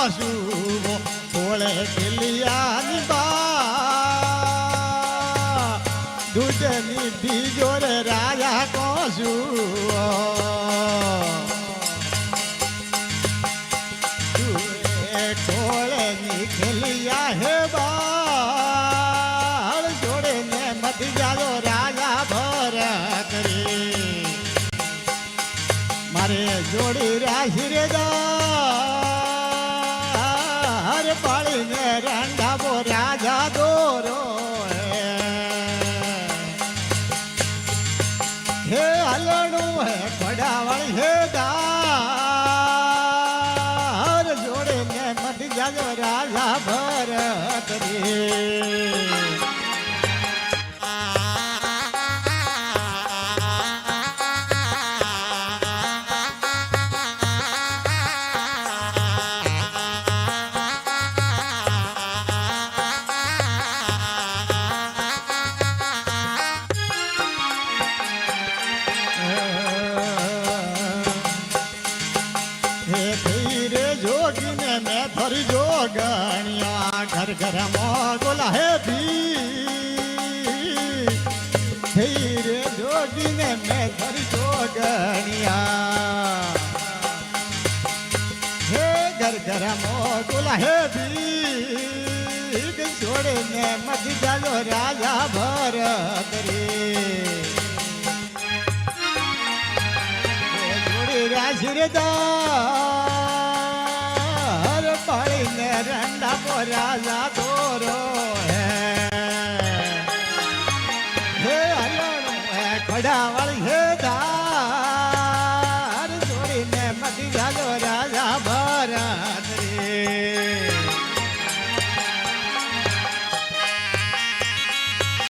શુભો થોડે કિલિયાની બા દૂધની બીજો રે રાજા કોશું થોડે ની કિલિયા હે બાળ જોડે ને મતી જાજો રાજા ભરત રે મારે જોડી રાશી રે પાળીને રંડાબો રાજા દોરો હે હલણું હે પડાવળ હે દાર જોડે ને મધી જાજો રાજા ભરત રે જોગણિયા ઘર ઘરમાં બોલા હે ભી રે જોગીને મેં ઘર જોગણિયા હે ઘર ઘરમાં બોલા હે ભી જોડે ને મધી જાજો રાજા ભરત રે જોડી રાશી રે પાળીને રંડા પો રાજા દોરો હે હલણું હે ખડાવાળી હે